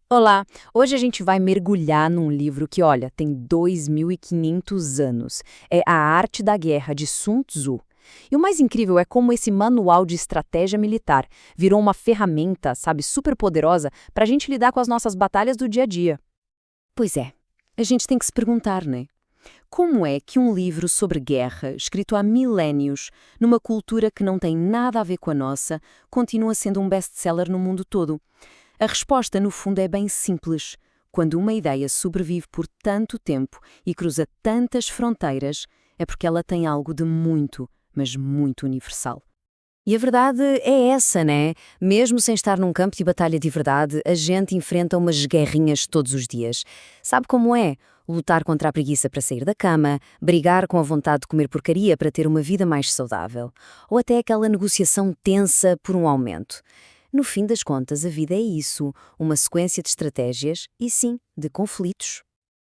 Olá! Hoje a gente vai mergulhar num livro que, olha, tem 2.500 anos. É A Arte da Guerra, de Sun Tzu. E o mais incrível é como esse manual de estratégia militar virou uma ferramenta, sabe, super poderosa para a gente lidar com as nossas batalhas do dia a dia. Pois é, a gente tem que se perguntar, né? Como é que um livro sobre guerra, escrito há milénios, numa cultura que não tem nada a ver com a nossa, continua sendo um best-seller no mundo todo? A resposta, no fundo, é bem simples. Quando uma ideia sobrevive por tanto tempo e cruza tantas fronteiras, é porque ela tem algo de muito, mas muito universal. E a verdade é essa, né? Mesmo sem estar num campo de batalha de verdade, a gente enfrenta umas guerrinhas todos os dias. Sabe como é? Lutar contra a preguiça para sair da cama, brigar com a vontade de comer porcaria para ter uma vida mais saudável, ou até aquela negociação tensa por um aumento. No fim das contas, a vida é isso, uma sequência de estratégias e, sim, de conflitos.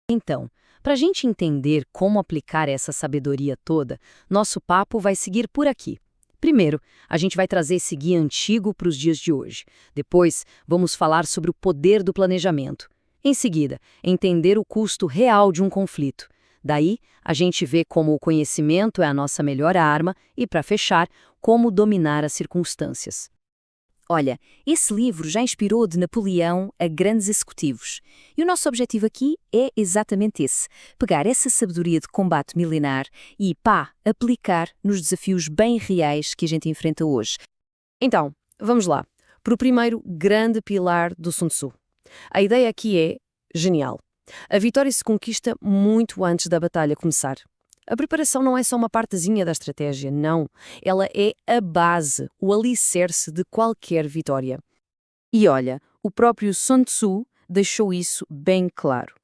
Então, para a gente entender como aplicar essa sabedoria toda, nosso papo vai seguir por aqui. Primeiro, a gente vai trazer esse guia antigo para os dias de hoje. Depois, vamos falar sobre o poder do planejamento. Em seguida, entender o custo real de um conflito. Daí, a gente vê como o conhecimento é a nossa melhor arma e, para fechar, como dominar as circunstâncias. Olha, esse livro já inspirou de Napoleão a grandes executivos. E o nosso objetivo aqui é exatamente esse: pegar essa sabedoria de combate milenar e, aplicar nos desafios bem reais que a gente enfrenta hoje. Então, vamos lá. Para o primeiro grande pilar do Sun Tzu. A ideia aqui é genial. A vitória se conquista muito antes da batalha começar. A preparação não é só uma partezinha da estratégia, não. Ela é a base, o alicerce de qualquer vitória. E olha, o próprio Sun Tzu deixou isso bem claro.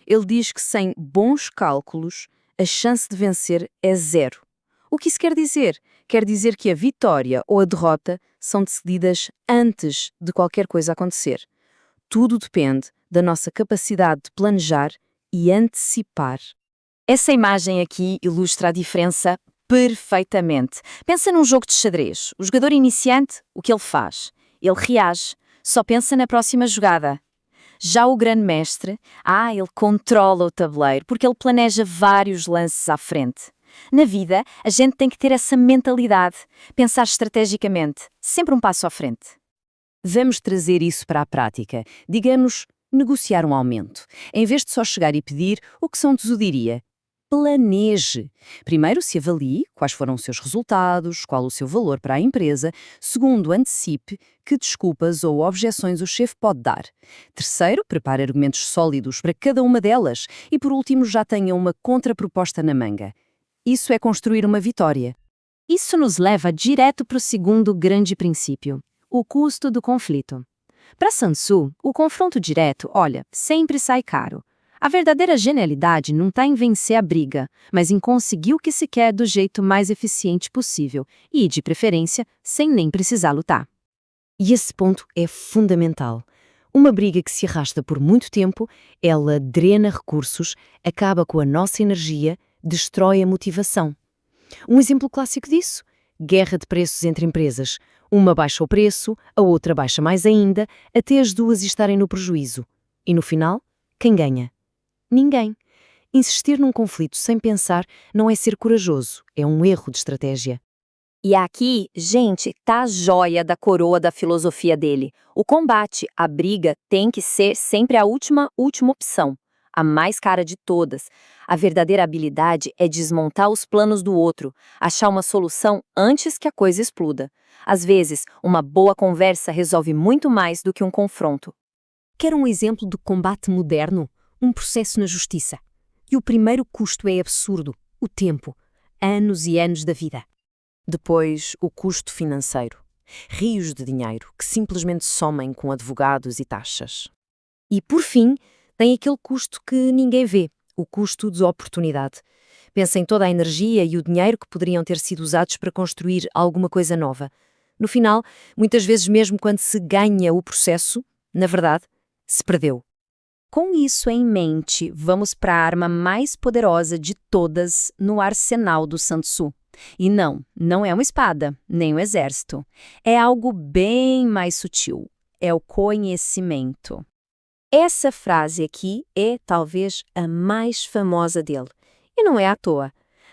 Ele diz que sem bons cálculos, a chance de vencer é zero. O que isso quer dizer? Quer dizer que a vitória ou a derrota são decididas antes de qualquer coisa acontecer. Tudo depende da nossa capacidade de planejar e antecipar. Essa imagem aqui ilustra a diferença perfeitamente. Pensa num jogo de xadrez. O jogador iniciante, o que ele faz? Ele reage, só pensa na próxima jogada. Já o grande mestre, ele controla o tabuleiro, porque ele planeja vários lances à frente. Na vida, a gente tem que ter essa mentalidade, pensar estrategicamente, sempre um passo à frente. Vamos trazer isso para a prática. Digamos, negociar um aumento. Em vez de só chegar e pedir, o que Sun Tzu diria? Planeje. Primeiro, se avalie quais foram os seus resultados, qual o seu valor para a empresa. Segundo, antecipe que desculpas ou objeções o chefe pode dar. Terceiro, prepare argumentos sólidos para cada uma delas. E por último, já tenha uma contraproposta na manga. Isso é construir uma vitória. Isso nos leva direto para o segundo grande princípio: o custo do conflito. Para Sun Tzu, o confronto direto, olha, sempre sai caro. A verdadeira genialidade não está em vencer a briga, mas em conseguir o que se quer do jeito mais eficiente possível e, de preferência, sem nem precisar lutar. E esse ponto é fundamental. Uma briga que se arrasta por muito tempo, ela drena recursos, acaba com a nossa energia, destrói a motivação. Um exemplo clássico disso? Guerra de preços entre empresas. Uma baixa o preço, a outra baixa mais ainda, até as duas estarem no prejuízo. E no final, quem ganha? Ninguém. Insistir num conflito sem pensar não é ser corajoso, é um erro de estratégia. E aqui, gente, tá a joia da coroa da filosofia dele. O combate, a briga, tem que ser sempre a última opção, a mais cara de todas. A verdadeira habilidade é desmontar os planos do outro, achar uma solução antes que a coisa exploda. Às vezes, uma boa conversa resolve muito mais do que um confronto. Quer um exemplo do combate moderno? Um processo na justiça. E o primeiro custo é absurdo: o tempo. Anos e anos da vida. Depois, o custo financeiro. Rios de dinheiro que simplesmente somem com advogados e taxas. E, por fim, tem aquele custo que ninguém vê: o custo de oportunidade. Pensa em toda a energia e o dinheiro que poderiam ter sido usados para construir alguma coisa nova. No final, muitas vezes mesmo quando se ganha o processo, na verdade, se perdeu. Com isso em mente, vamos para a arma mais poderosa de todas no arsenal do Sun Tzu. E não é uma espada, nem um exército. É algo bem mais sutil. É o conhecimento. Essa frase aqui é talvez a mais famosa dele. E não é à toa.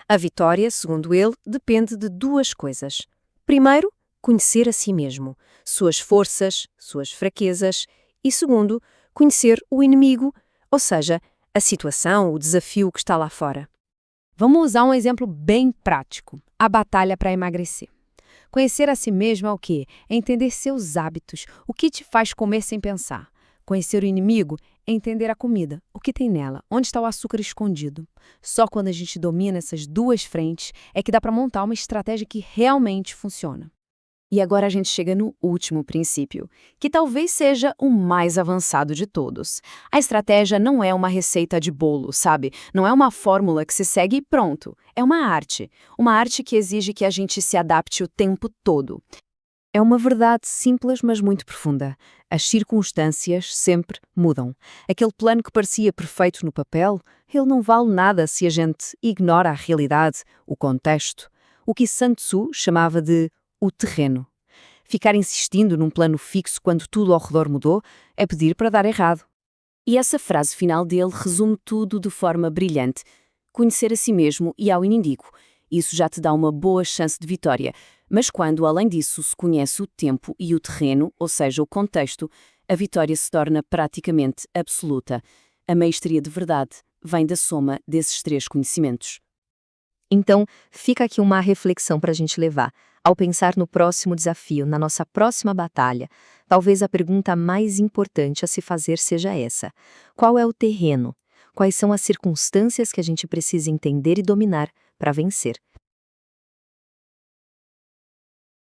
A vitória, segundo ele, depende de duas coisas. Primeiro, conhecer a si mesmo, suas forças, suas fraquezas. E segundo, conhecer o inimigo, ou seja, a situação, o desafio que está lá fora. Vamos usar um exemplo bem prático: a batalha para emagrecer. Conhecer a si mesmo é o quê? É entender seus hábitos, o que te faz comer sem pensar. Conhecer o inimigo é entender a comida, o que tem nela, onde está o açúcar escondido. Só quando a gente domina essas duas frentes é que dá para montar uma estratégia que realmente funciona. E agora a gente chega no último princípio, que talvez seja o mais avançado de todos. A estratégia não é uma receita de bolo, sabe? Não é uma fórmula que se segue e pronto. É uma arte. Uma arte que exige que a gente se adapte o tempo todo. É uma verdade simples, mas muito profunda. As circunstâncias sempre mudam. Aquele plano que parecia perfeito no papel, ele não vale nada se a gente ignora a realidade, o contexto. O que Sun Tzu chamava de o terreno. Ficar insistindo num plano fixo quando tudo ao redor mudou é pedir para dar errado. E essa frase final dele resume tudo de forma brilhante. Conhecer a si mesmo e ao inimigo. Isso já te dá uma boa chance de vitória. Mas quando, além disso, se conhece o tempo e o terreno, ou seja, o contexto, a vitória se torna praticamente absoluta. A maestria de verdade vem da soma desses três conhecimentos. Então, fica aqui uma reflexão para a gente levar. Ao pensar no próximo desafio, na nossa próxima batalha, talvez a pergunta mais importante a se fazer seja essa: qual é o terreno? Quais são as circunstâncias que a gente precisa entender e dominar para vencer?